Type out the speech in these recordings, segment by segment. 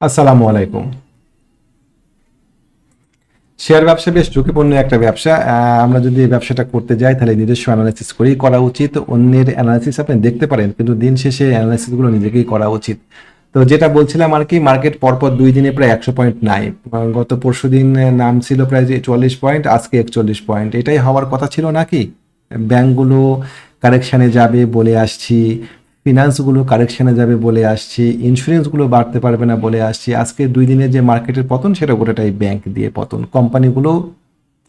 আসসালামু আলাইকুম। শেয়ার ব্যবসা বেশ ঝুঁকিপূর্ণ একটা ব্যবসা। আমরা যদি এই ব্যবসাটা করতে যাই তাহলে নিজস্ব অ্যানালাইসিস করেই করা উচিত। অন্যের অ্যানালাইসিস আপনি দেখতে পারেন, কিন্তু দিন শেষে অ্যানালাইসিসগুলো নিজেকেই করা উচিত। তো যেটা বলছিলাম আর কি, মার্কেট পরপর 2 দিনে প্রায় 100 পয়েন্ট নাই। গত পরশু দিন নাম ছিল প্রায় যে 44 পয়েন্ট, আজকে 41 পয়েন্ট। এটাই হওয়ার কথা ছিল নাকি? ব্যাংকগুলো কারেকশানে যাবে বলে আসছি, ফিনান্সগুলো কারেকশানে যাবে বলে আসছি, ইন্স্যুরেন্সগুলো বাড়তে পারবে না বলে আসছি। আজকে 2 দিনের যে মার্কেটের পতন, সেটা গোটাটাই ব্যাংক দিয়ে পতন। কোম্পানিগুলো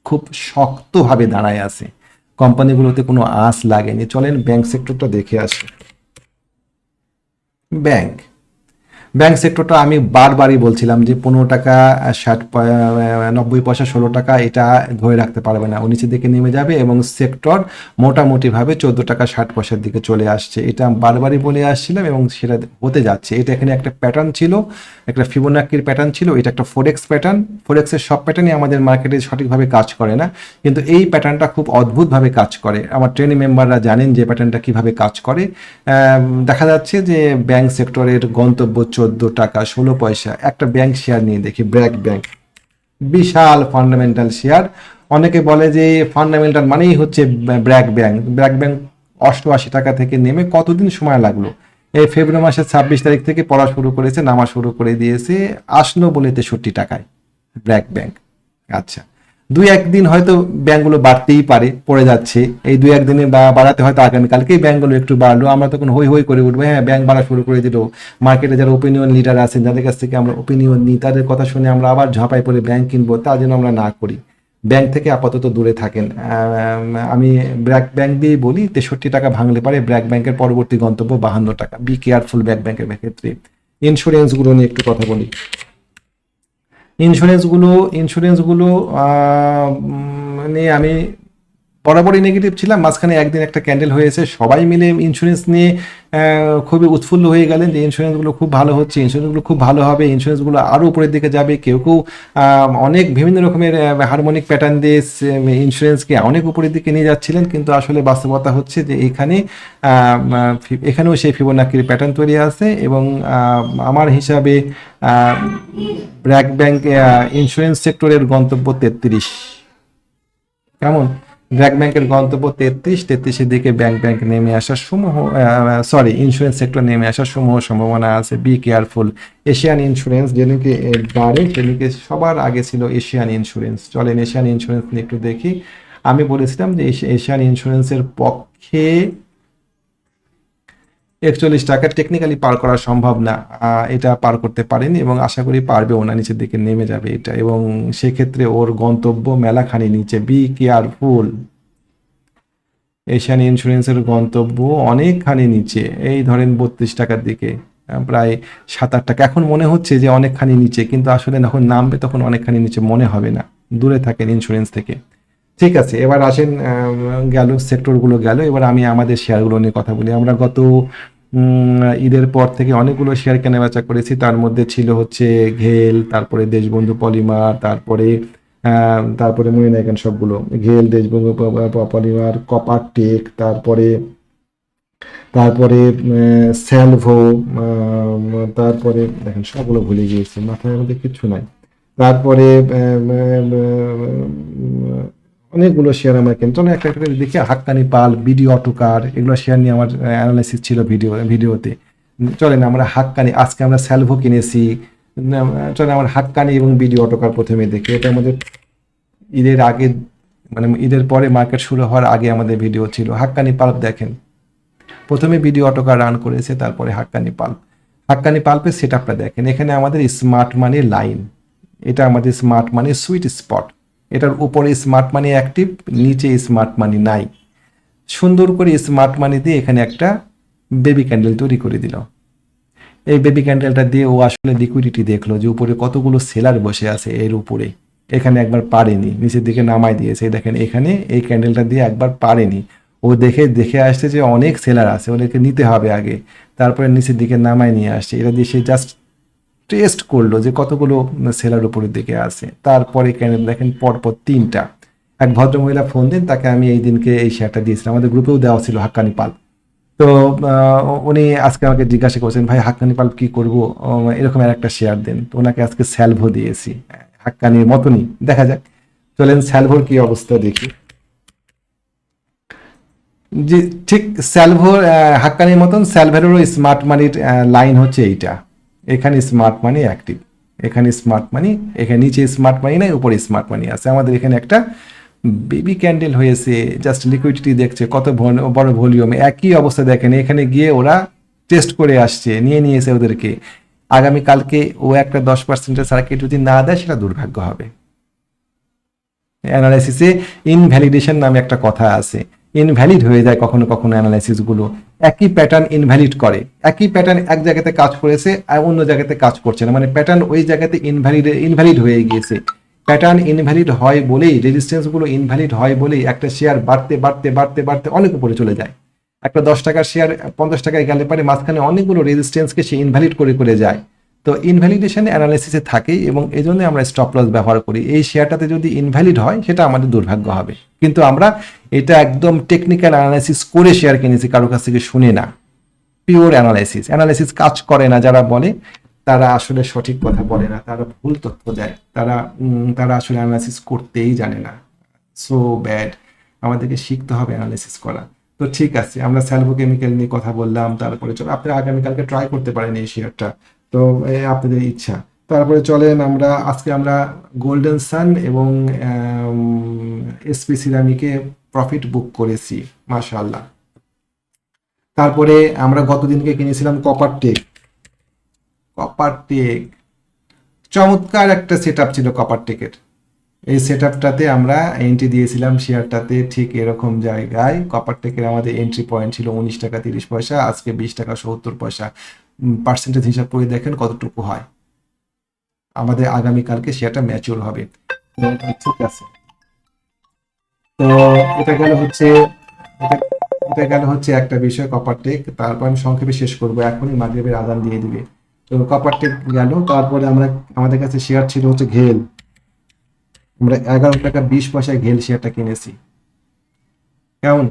খুব শক্তভাবে দাঁড়ায় আছে, কোম্পানিগুলোতে কোনো আঁচ লাগেনি। চলেন ব্যাংক সেক্টরটা দেখে আসি। ব্যাংক ব্যাংক সেক্টরটা আমি বারবারই বলছিলাম যে 15 টাকা 90 পয়সা 16 টাকা এটা ধরে রাখতে পারবে না, ও নিচের দিকে নেমে যাবে এবং সেক্টর মোটামুটিভাবে 14 টাকা 60 পয়সার দিকে চলে আসছে। এটা বারবারই বলে আসছিলাম এবং সেটা হতে যাচ্ছে। এটা এখানে একটা প্যাটার্ন ছিল, একটা ফিবোনাক্কির প্যাটার্ন ছিল, এটা একটা ফোরেক্স প্যাটার্ন। ফোরেক্সের সব প্যাটার্নই আমাদের মার্কেটে সঠিকভাবে কাজ করে না, কিন্তু এই প্যাটার্নটা খুব অদ্ভুতভাবে কাজ করে। আমার ট্রেনিং মেম্বাররা জানেন যে প্যাটার্নটা কিভাবে কাজ করে। দেখা যাচ্ছে যে ব্যাংক সেক্টরের গন্তব্য 14 টাকা 16 পয়সা। একটা ব্যাংক শেয়ার নিয়ে দেখি, ব্র্যাক ব্যাংক, বিশাল ফান্ডামেন্টাল শেয়ার। অনেকে বলে যে ফান্ডামেন্টাল মানেই হচ্ছে ব্র্যাক ব্যাংক। ব্র্যাক ব্যাংক 88 টাকা থেকে নেমে কতদিন সময় লাগলো? এই ফেব্রুয়ারি মাসের 26 তারিখ থেকে পড়া শুরু করেছে, নামা শুরু করে দিয়েছে, আসলো বলে 63 টাকায় ব্র্যাক ব্যাংক। আচ্ছা, 2-1 দিন হয়তো ব্যাংকগুলো বাড়তেই পারে, পড়ে যাচ্ছে। এই 2-1 দিনে বাড়াতে হয়তো আগামীকালকেই ব্যাংকগুলো একটু বাড়লো, আমরা তখন হই হই করে উঠবো, হ্যাঁ ব্যাংক বাড়া শুরু করে দিল। মার্কেটে যারা ওপিনিয়ন লিডার আছেন, যাদের কাছ থেকে আমরা ওপিনিয়ন নিই, তাদের কথা শুনে আমরা আবার ঝাঁপাই পড়ে ব্যাংক কিনবো, তা যেন আমরা না করি। ব্যাংক থেকে আপাতত দূরে থাকেন। আমি ব্র্যাক ব্যাংক দিয়েই বলি, 63 টাকা ভাঙলে পারে ব্র্যাক ব্যাংকের পরবর্তী গন্তব্য 52 টাকা। বি কেয়ারফুল ব্র্যাক ব্যাংকের ক্ষেত্রে। ইন্স্যুরেন্সগুলো নিয়ে একটু কথা বলি। ইন্স্যুরেন্সগুলো ইন্স্যুরেন্সগুলো নিয়ে আমি বরাবরই নেগেটিভ ছিলাম। মাঝখানে একদিন একটা ক্যান্ডেল হয়েছে, সবাই মিলে ইন্স্যুরেন্স নিয়ে খুবই উৎফুল্ল হয়ে গেলেন যে ইন্স্যুরেন্সগুলো খুব ভালো হচ্ছে, ইন্স্যুরেন্সগুলো খুব ভালো হবে, ইন্স্যুরেন্সগুলো আরও উপরের দিকে যাবে। কেউ কেউ অনেক বিভিন্ন রকমের হারমোনিক প্যাটার্ন দিয়ে ইন্স্যুরেন্সকে অনেক উপরের দিকে নিয়ে যাচ্ছিলেন, কিন্তু আসলে বাস্তবতা হচ্ছে যে এখানেও সেই ফিবোনাক্কির প্যাটার্ন তৈরি আছে এবং আমার হিসাবে ব্র্যাক ব্যাংক ইন্স্যুরেন্স সেক্টরের গন্তব্য 33। কেমন? ব্র্যাক ব্যাংকের গন্তব্য 33-33-এর দিকে ব্যাংক নেমে আসার সমূহ, ইন্স্যুরেন্স সেক্টর নেমে আসার সমূহ সম্ভাবনা আছে। Be careful. এশিয়ান ইন্স্যুরেন্স যেদিকে বাড়ে সেদিকে সবার আগে ছিল এশিয়ান ইন্স্যুরেন্স। চলেন এশিয়ান ইন্স্যুরেন্স নিয়ে একটু দেখি। আমি বলেছিলাম যে এশিয়ান ইন্স্যুরেন্সের পক্ষে 41 টাকা টেকনিক্যালি পার করা সম্ভব না, এটা পার করতে পারেনি এবং আশা করি পারবেও না, নিচের দিকে নেমে যাবে এটা, এবং সেক্ষেত্রে ওর গন্তব্য মেলাখানি নিচে। Be careful. এশিয়ান ইন্স্যুরেন্সের গন্তব্য অনেকখানি নিচে, এই ধরেন 32 টাকার দিকে, প্রায় 7-8 টাকা। এখন মনে হচ্ছে যে অনেকখানি নিচে, কিন্তু আসলে যখন নামবে তখন অনেকখানি নিচে মনে হবে না। দূরে থাকেন ইন্স্যুরেন্স থেকে। ঠিক আছে, এবার আসেন, গেল সেক্টরগুলো গেল, এবার আমি আমাদের শেয়ারগুলো নিয়ে কথা বলি। আমরা গত ঈদের পর থেকে অনেকগুলো শেয়ার কেনাবেচা করেছি। তার মধ্যে ছিল হচ্ছে ঘেল, তারপরে দেশবন্ধু পলিমার, তারপরে মনে নাই কেন সবগুলো, ঘেল, দেশবন্ধু পলিমার, কপার টেক, তারপরে তারপরে স্যালভো, তারপরে দেখেন সবগুলো ভুলে গিয়েছি, মাথার মধ্যে কিছু নাই। তারপরে অনেকগুলো শেয়ার আমার কেন, চলো একটা একটা করে দেখি। হাক্কানি পাল, বিডি অটোকার, এগুলো শেয়ার নিয়ে আমার অ্যানালাইসিস ছিল ভিডিওতে। চলেন আমরা হাক্কানি, আজকে আমরা স্যালভো কিনেছি। চলেন আমার হাক্কানি এবং বিডি অটোকার প্রথমে দেখি। এটা আমাদের ঈদের আগে, মানে ঈদের পরে মার্কেট শুরু হওয়ার আগে আমাদের ভিডিও ছিল। হাক্কানি পাল্প দেখেন, প্রথমে বিডি অটোকার রান করেছে, তারপরে হাক্কানি পাল্প। হাক্কানি পাল্পের সেট আপটা দেখেন, এখানে আমাদের স্মার্ট মানি লাইন, এটা আমাদের স্মার্ট মানি সুইট স্পট। এটার উপরে স্মার্ট মানি অ্যাক্টিভ, নিচে স্মার্ট মানি নাই। সুন্দর করে স্মার্ট মানি দিয়ে এখানে একটা বেবি ক্যান্ডেল তৈরি করে দিল। এই বেবি ক্যান্ডেলটা দিয়ে ও আসলে লিকুইডিটি দেখলো যে উপরে কতগুলো সেলার বসে আছে এর উপরে। এখানে একবার পারেনি, নিচের দিকে নামাই দিয়েছে। দেখেন এখানে এই ক্যান্ডেলটা দিয়ে একবার পারেনি, ও দেখে আসছে যে অনেক সেলার আছে, ওদেরকে নিতে হবে আগে, তারপরে নিচের দিকে নামাই নিয়ে আসছে। এটা দিয়ে সে জাস্ট টেস্ট করলো যে কতগুলো সেলার উপরের দিকে আছে। তারপরে ক্যান্ডেল দেখেন পরপর 3টা। এক ভদ্রমহিলা ফোন দিন, তাকে আমি এই দিনকে এই শেয়ারটা দিয়েছিলাম, আমাদের গ্রুপেও দেওয়া ছিল হাক্কানি পাল। তো উনি আজকে আমাকে জিজ্ঞাসা করছেন, ভাই হাক্কানি পাল্প কি করবো, এরকম আর একটা শেয়ার দেন। তো ওনাকে আজকে স্যালভো দিয়েছি, হাক্কানির মতনই, দেখা যাক। চলেন স্যালভোর কি অবস্থা দেখি। জি, ঠিক স্যালভোর হাক্কানির মতন স্যালভেরও স্মার্ট মানির লাইন হচ্ছে এইটা। এখানে স্মার্ট মানি অ্যাক্টিভ, এখানে স্মার্ট মানি, এখানে নিচে স্মার্ট মানি নাই, উপরে স্মার্ট মানি আছে। আমাদের এখানে একটা বেবি ক্যান্ডেল হয়েছে, জাস্ট লিকুইডিটি দেখছে কত বড় ভলিউমে। একই অবস্থা দেখেন, এখানে গিয়ে ওরা টেস্ট করে আসছে, নিয়ে নিয়েছে ওদেরকে। আগামীকালকে ও একটা 10%-এর সার্কিট যদি না দেয় সেটা দুর্ভাগ্য হবে। অ্যানালাইসিসে ইনভ্যালিডেশন নামে একটা কথা আছে, ইনভ্যালিড হয়ে যায় কখনো কখনো অ্যানালাইসিসগুলো। একই প্যাটার্ন ইনভ্যালিড করে, একই প্যাটার্ন এক জায়গাতে কাজ করেছে আর অন্য জায়গাতে কাজ করছে না, মানে প্যাটার্ন ওই জায়গাতে ইনভ্যালিড হয়ে গিয়েছে। প্যাটার্ন ইনভ্যালিড হয় বলেই, রেজিস্ট্যান্সগুলো ইনভ্যালিড হয় বলেই একটা শেয়ার বাড়তে বাড়তে বাড়তে বাড়তে অনেক উপরে চলে যায়। একটা 10 টাকার শেয়ার 50 টাকায় গেলে পারে মাঝখানে অনেকগুলো রেজিস্ট্যান্সকে সে ইনভ্যালিড করে করে যায়। তো ইনভ্যালিডেশন অ্যানালাইসিসে থাকেই, এবং এই জন্য আমরা স্টপ লস ব্যবহার করি। এই শেয়ারটাতে যদি ইনভ্যালিড হয় সেটা আমাদের দুর্ভাগ্য হবে, কিন্তু আমরা এটা একদম টেকনিক্যাল অ্যানালাইসিস করে শেয়ার কিনেছি, কারো কাছ থেকে শুনে না। পিওর অ্যানালাইসিস কাজ করে না যারা বলে, তারা আসলে সঠিক কথা বলে না, তারা ভুল তথ্য দেয়, তারা আসলে অ্যানালাইসিস করতেই জানে না। সো ব্যাড, আমাদেরকে শিখতে হবে অ্যানালাইসিস করা। তো ঠিক আছে, আমরা স্যালভো কেমিক্যাল নিয়ে কথা বললাম, তারপরে চলো আপনারা আগামীকালকে ট্রাই করতে পারেন এই শেয়ারটা, তো আপনাদের ইচ্ছা। তারপরে চলেন আজকে আমরা গোল্ডেন সান এবং এসপি সিরামিকে প্রফিট বুক করেছি, মাশাআল্লাহ। তারপরে আমরা গতদিনকে কিনেছিলাম কপারটেক। কপারটেক চমৎকার একটা সেট আপ ছিল কপারটেকের। এই সেট আপটাতে আমরা এন্ট্রি দিয়েছিলাম শেয়ারটাতে ঠিক এরকম জায়গায়। কপারটেকের আমাদের এন্ট্রি পয়েন্ট ছিল 19 টাকা 30 পয়সা, আজকে 20 টাকা 70 পয়সা। পার্সেন্টেজ হিসাব করে দেখেন কতটুকু হয়। আমাদের আগামীকালকে শেয়ারটা ম্যাচিউর হবে। ঠিক আছে, তো এটা গেল হচ্ছে এটা এটা গেল হচ্ছে একটা বিষয় কপারটেক। তারপর আমি সংক্ষেপে শেষ করবো, এখনই মাগরিবের আজান দিয়ে দিবে। তো কপারটেক গেল। তারপরে আমাদের কাছে শেয়ার ছিল হচ্ছে ঘেল। আমরা 11 টাকা 20 পয়সায় ঘেল শেয়ারটা কিনেছি। কেমন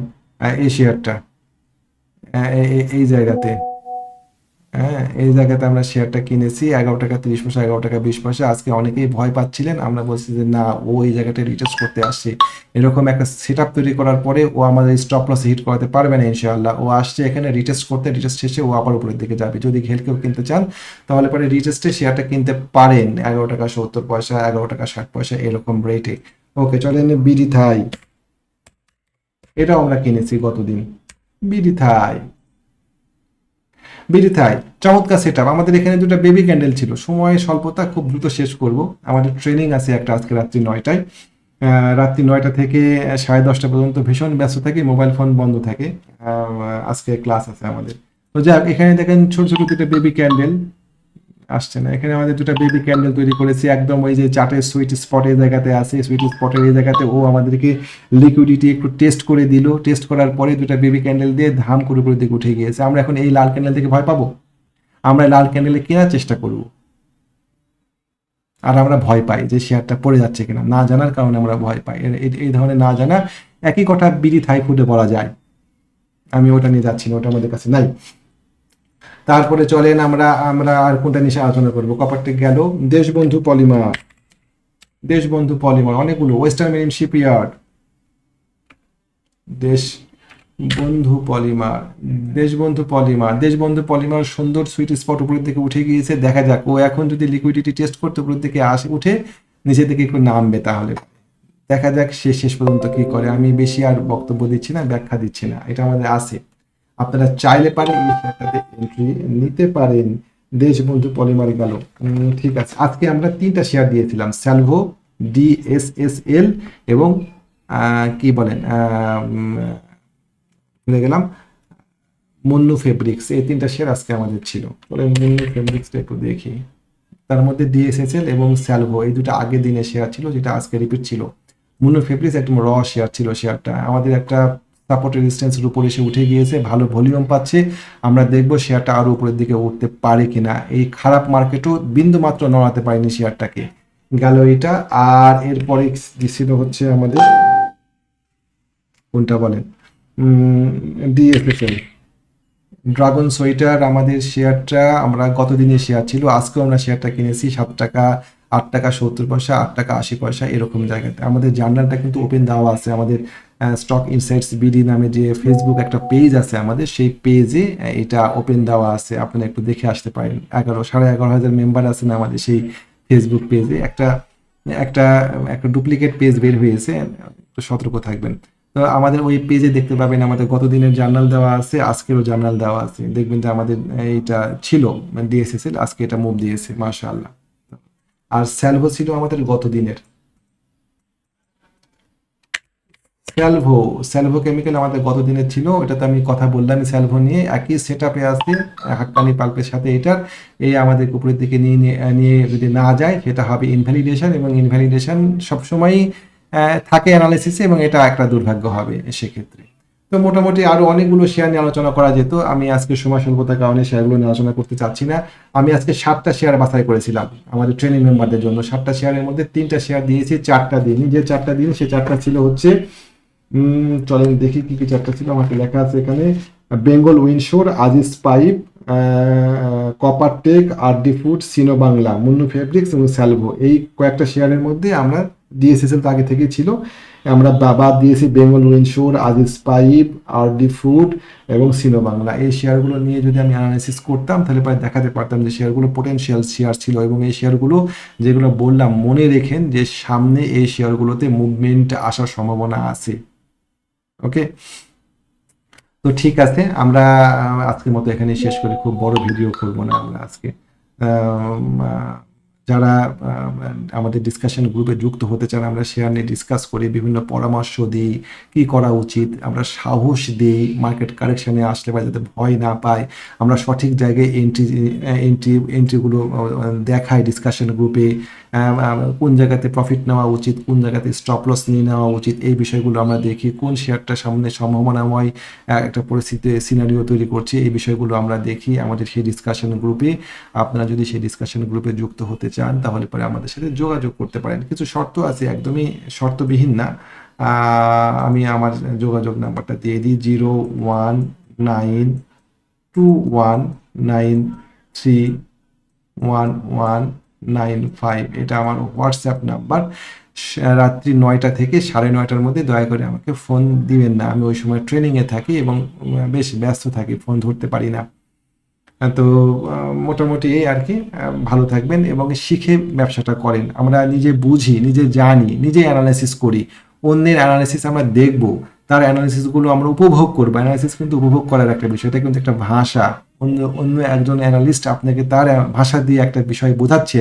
এই শেয়ারটা, এই জায়গাতে, হ্যাঁ এই জায়গাতে আমরা শেয়ারটা কিনেছি 11 টাকা 30 পয়সা, 11 টাকা 20 পয়সা। আজকে অনেকেই ভয় পাচ্ছিলেন, আমরা বলছি যে না, ও এই জায়গাটা রিটেস্ট করতে আসছে। এরকম একটা সেট আপ তৈরি করার পরে ও আমাদের স্টপ লস হিট করাতে পারবে না ইনশাআল্লাহ। ও আসছে এখানে রিটেস্ট করতে, রিটেস্ট শেষে ও আবার উপরের দিকে যাবে। যদি ঘেলকেও কিনতে চান তাহলে পরে রিটেস্টে শেয়ারটা কিনতে পারেন 11 টাকা 70 পয়সা, 11 টাকা 60 পয়সা এরকম রেটে। ওকে চলেন বিডি থাই, এটাও আমরা কিনেছি গতদিন। বিডি থাই, বিরিথাই চমৎকার সেট আপ। আমাদের এখানে দুটো বেবি ক্যান্ডেল ছিল, সময় স্বল্পতা, খুব দ্রুত শেষ করব। আমাদের ট্রেনিং আছে একটা আজকে রাত্রি 9টায়। রাত্রি 9টা থেকে 10:30 পর্যন্ত ভীষণ ব্যস্ত থাকি, মোবাইল ফোন বন্ধ থাকে। আজকে ক্লাস আছে আমাদের। তো যাক, এখানে দেখেন ছোট ছোট দুটো বেবি ক্যান্ডেল আসছে না। এখানে আমাদের দুটো বেবি ক্যান্ডেল তৈরি করেছি, একদম ওই যে চার্টের সুইট স্পট এই জায়গাতে আছে, সুইট স্পটের এই জায়গাতে ও আমাদেরকে লিকুইডিটি একটু টেস্ট করে দিল। টেস্ট করার পরে দুটো বেবি ক্যান্ডেল দিয়ে ধাম করে উপরের দিকে উঠে গিয়েছে। আমরা এখন এই লাল ক্যান্ডেল থেকে ভয় পাবো? আমরা লাল ক্যান্ডেলে কেনার চেষ্টা করব, আর আমরা ভয় পাই যে শেয়ারটা পড়ে যাচ্ছে কিনা, না জানার কারণে আমরা ভয় পাই। এই ধরনের না জানা, একই কথা বিডি থাই ফুডে বলা যায়। আমি ওটা নিয়ে যাচ্ছি না, ওটা আমাদের কাছে নাই। তারপরে চলেন আমরা আমরা আর কোনটা নিয়ে আলোচনা করবো। কপারটেক গেল। দেশবন্ধু পলিমার, দেশবন্ধু পলিমার অনেকগুলো। Western marine shipyard, Deshbandhu polymer, Deshbandhu polymer সুন্দর সুইট স্পট উপরের দিকে উঠে গিয়েছে। দেখা যাক ও এখন যদি লিকুইডিটি টেস্ট করতে উপরের দিকে আসে, উঠে নিচের দিকে একটু নামবে, তাহলে দেখা যাক সে শেষ পর্যন্ত কি করে। আমি বেশি আর বক্তব্য দিচ্ছি না, ব্যাখ্যা দিচ্ছি না, এটা আমাদের আছে। আপনারা চাইলে পারেন এই শেয়ারটাতে এন্ট্রি নিতে পারেন। দেশবন্ধু পলিমার গেল। ঠিক আছে, আজকে আমরা 3টা শেয়ার দিয়েছিলাম, স্যালভো, ডিএসএসএল এবং কি বলেন ভুলে গেলাম, মুন্নু ফেব্রিক্স। এই 3টা শেয়ার আজকে আমাদের ছিল। বলে মুন্নু ফেব্রিক্সটা একটু দেখি। তার মধ্যে ডিএসএসএল এবং স্যালভো এই দুটো আগের দিনের শেয়ার ছিল, যেটা আজকে রিপিট ছিল। মুন্নু ফেব্রিক্স একদম র শেয়ার ছিল। শেয়ারটা আমাদের একটা সাপোর্ট রেজিস্ট্যান্সের উপরে এসে উঠে গিয়েছে, ভালো ভলিউম পাচ্ছে। আমরা দেখবো শেয়ারটা আরো উপরের দিকে উঠতে পারে কিনা। এই খারাপ মার্কেটও বিন্দু মাত্র নড়াতে পারেনি শেয়ারটাকে। গেল এটা। আর এরপরে ছিল হচ্ছে আমাদের কোনটা বলেন, ডিএসএসএল। ড্রাগন সোয়েটার আমাদের শেয়ারটা, আমরা গত দিনের শেয়ার ছিল, আজকেও আমরা শেয়ারটা কিনেছি 7 টাকা, 8 টাকা 70 পয়সা, 8 টাকা 80 পয়সা এরকম জায়গাতে। আমাদের জার্নালটা কিন্তু ওপেন দেওয়া আছে আমাদের স্টক ইনসাইটস বিডি নামে যে ফেসবুক একটা পেজ আছে আমাদের, সেই পেজে এটা ওপেন দেওয়া আছে, আপনারা একটু দেখে আসতে পারেন। 11,500 মেম্বার আছেন আমাদের সেই ফেসবুক পেজে। একটা একটা একটা ডুপ্লিকেট পেজ বের হয়েছে, একটু সতর্ক থাকবেন। তো আমাদের ওই পেজে দেখতে পাবেন আমাদের গত দিনের জার্নাল দেওয়া আছে, আজকেরও জার্নাল দেওয়া আছে। দেখবেন যে আমাদের এইটা ছিল ডিএসএসএল, আজকে এটা মুভ দিয়েছে, মাশাআল্লাহ। আর স্যালভো ছিল আমাদের গত দিনের। স্যালভো, স্যালভো কেমিক্যাল আমাদের গত দিনের ছিল, ওটাতে আমি কথা বললাম স্যালভো নিয়ে। একই সেট আপে আছে হাক্কানি পাল্পের সাথে এটার, এই আমাদের উপরের দিকে নিয়ে নিয়ে যদি না যায় সেটা হবে ইনভ্যালিডেশন, এবং ইনভ্যালিডেশন সবসময়ই থাকে অ্যানালিসিসে, এবং এটা একটা দুর্ভাগ্য হবে সেক্ষেত্রে। তো মোটামুটি আরো অনেকগুলো শেয়ার নিয়ে আলোচনা করা যেত, আমি আজকে সময় স্বল্পতার কারণে শেয়ারগুলো নিয়ে আলোচনা করতে চাচ্ছি না। আমি আজকে 7টা শেয়ার বাছাই করেছিলাম আমাদের ট্রেনিং মেম্বারদের জন্য। 7টা শেয়ারের মধ্যে 3টা শেয়ার দিয়েছি, 4টা দিইনি। যে 4টা দিন সে 4টা ছিল হচ্ছে, চলেন দেখি কি কি 4টা ছিল, আমাকে লেখা আছে এখানে। Bengal Windshore, Aziz pipe, copper tech, RD food, Sino Bangla, Munnu fabrics এবং স্যালভো। এই কয়েকটা শেয়ারের মধ্যে আমরা ডিএসএসএল তো আগে থেকেই ছিল, আমরা বাদ দিয়েছি Bengal Windshore, Aziz pipe, RD food এবং সিনো বাংলা। এই শেয়ারগুলো নিয়ে যদি আমি অ্যানালাইসিস করতাম তাহলে পরে দেখাতে পারতাম যে শেয়ারগুলো পোটেনশিয়াল শেয়ার ছিল, এবং এই শেয়ারগুলো যেগুলো বললাম মনে রেখেন যে সামনে এই শেয়ারগুলোতে মুভমেন্ট আসার সম্ভাবনা আছে। ওকে, তো ঠিক আছে, আমরা আজকের মতো এখানে শেষ করি, খুব বড় ভিডিও করব না আমরা আজকে। আম, আহ, যারা আমাদের ডিসকাশন গ্রুপে যুক্ত হতে চান, আমরা শেয়ার নিয়ে ডিসকাস করি, বিভিন্ন পরামর্শ দিই কি করা উচিত, আমরা সাহস দিই মার্কেট কারেকশনে আসলে বা যাতে ভয় না পায়, আমরা সঠিক জায়গায় এন্ট্রিগুলো দেখাই ডিসকাশন গ্রুপে। কোন জায়গাতে প্রফিট নেওয়া উচিত, কোন জায়গাতে স্টপ লস নিয়ে নেওয়া উচিত, এই বিষয়গুলো আমরা দেখি। কোন শেয়ারটা সামনে সম্ভাবনাময় একটা পরিস্থিতি সিনারিও তৈরি করছে, এই বিষয়গুলো আমরা দেখি আমাদের সেই ডিসকাশন গ্রুপে। আপনারা যদি সেই ডিসকাশন গ্রুপে যুক্ত হতে চান তাহলে পরে আমাদের সাথে যোগাযোগ করতে পারেন। কিছু শর্ত আছে, একদমই শর্তবিহীন না। আমি আমার যোগাযোগ নাম্বারটা দিয়ে দিই, 01921931195। এটা আমার হোয়াটসঅ্যাপ নাম্বার। রাত্রি 9টা থেকে 9:30টার মধ্যে দয়া করে আমাকে ফোন দিবেন না, আমি ওই সময় ট্রেনিংয়ে থাকি এবং বেশ ব্যস্ত থাকি, ফোন ধরতে পারি না। তো মোটামুটি এই আর কি। ভালো থাকবেন এবং শিখে ব্যবসাটা করেন। আমরা নিজে বুঝি, নিজে জানি, নিজে অ্যানালাইসিস করি, অন্যের অ্যানালাইসিস আমরা দেখব, তার অ্যানালাইসিসগুলো আমরা উপভোগ করবো। অ্যানালাইসিস কিন্তু উপভোগ করার একটা বিষয়, এটা কিন্তু একটা ভাষা। অন্য অন্য একজন অ্যানালিস্ট আপনাকে তার ভাষা দিয়ে একটা বিষয় বোঝাচ্ছে,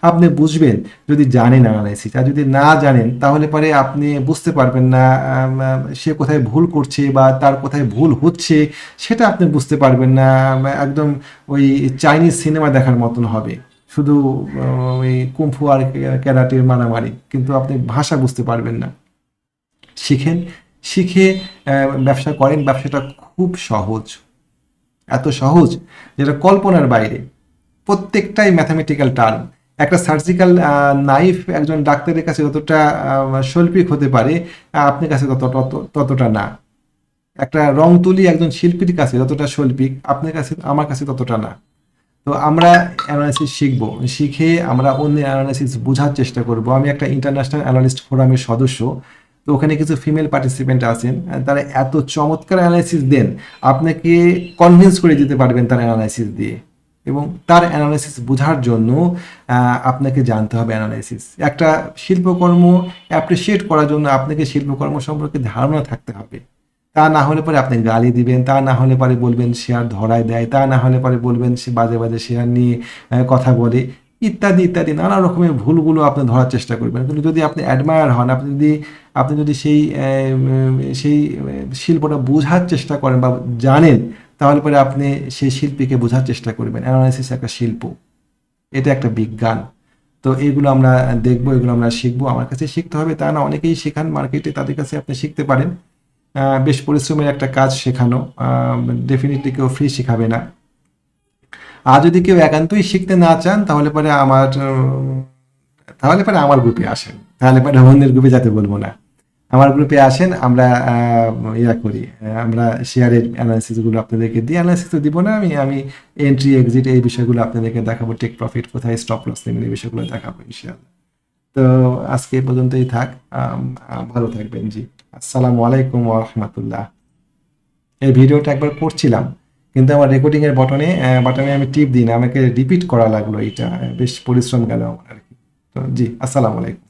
আপনি বুঝবেন যদি জানেন অ্যানালাইসিস। আর যদি না জানেন তাহলে পরে আপনি বুঝতে পারবেন না সে কোথায় ভুল করছে বা তার কোথায় ভুল হচ্ছে, সেটা আপনি বুঝতে পারবেন না। একদম ওই চাইনিজ সিনেমা দেখার মতন হবে, শুধু ওই কুম্ফু আর ক্যারাটের মারামারি, কিন্তু আপনি ভাষা বুঝতে পারবেন না। শিখেন, শিখে ব্যবসা করেন। ব্যবসাটা খুব সহজ, এত সহজ যেটা কল্পনার বাইরে। প্রত্যেকটাই ম্যাথামেটিক্যাল টার্ম। একটা সার্জিক্যাল নাইফ একজন ডাক্তারের কাছে যতটা শৈল্পিক হতে পারে, আপনার কাছে ততটা না। একটা রং তুলি একজন শিল্পীর কাছে যতটা শৈল্পিক, আপনার কাছে আমার কাছে ততটা না। তো আমরা অ্যানালাইসিস শিখবো, শিখে আমরা অন্যের অ্যানালাইসিস বোঝার চেষ্টা করব। আমি একটা ইন্টারন্যাশনাল অ্যানালিস্ট ফোরামের সদস্য, তো ওখানে কিছু ফিমেল পার্টিসিপেন্ট আছেন, তারা এত চমৎকার অ্যানালাইসিস দেন, আপনাকে কনভিন্স করে দিতে পারবেন তার অ্যানালাইসিস দিয়ে। এবং তার অ্যানালাইসিস বোঝার জন্য আপনাকে জানতে হবে অ্যানালাইসিস। একটা শিল্পকর্ম অ্যাপ্রিসিয়েট করার জন্য আপনাকে শিল্পকর্ম সম্পর্কে ধারণা থাকতে হবে। তা না হলে পরে আপনি গালি দিবেন, তা না হলে পরে বলবেন শেয়ার ধরায় দেয়, তা না হলে পরে বলবেন সে বাজে বাজে শেয়ার নিয়ে কথা বলে, ইত্যাদি ইত্যাদি নানা রকমের ভুলগুলো আপনি ধরার চেষ্টা করবেন। কিন্তু যদি আপনি অ্যাডমায়ার হন, আপনি যদি সেই শিল্পটা বোঝার চেষ্টা করেন বা জানেন, তাহলে পরে আপনি সেই শিল্পীকে বোঝার চেষ্টা করবেন। অ্যানালাইসিস একটা শিল্প, এটা একটা বিজ্ঞান। তো এইগুলো আমরা দেখবো, এগুলো আমরা শিখবো। আমার কাছে শিখতে হবে তা না, অনেকেই শেখান মার্কেটে, তাদের কাছে আপনি শিখতে পারেন। বেশ পরিশ্রমের একটা কাজ শেখানো, ডেফিনেটলি কেউ ফ্রি শেখাবে না। আর যদি কেউ একান্তই শিখতে না চান তাহলে পরে আমার গ্রুপে আসেন, তাহলে পরে অন্যের গ্রুপে যেতে বলবো না। আমার গ্রুপে আসেন, আমরা ইয়া করি, আমরা শেয়ারের অ্যানালিসিসগুলো আপনাদেরকে দিই, অ্যানালিসিস তো দিব না আমি, এন্ট্রি এক্সিট এই বিষয়গুলো আপনাদেরকে দেখাবো, টেক প্রফিট কোথায়, স্টপ লস লিমিট এই বিষয়গুলো দেখাবো ইনশাআল্লাহ। তো আজকে এই পর্যন্তই থাক। ভালো থাকবেন জি। আসসালামু আলাইকুম ওয়া রাহমাতুল্লাহ। এই ভিডিওটা একবার করছিলাম কিন্তু আমার রেকর্ডিং এর বাটনে আমি টিপ দিই না, আমাকে রিপিট করা লাগলো, এটা বেশ পরিশ্রম গেল আমার আর কি। তো জি, আসসালামু আলাইকুম।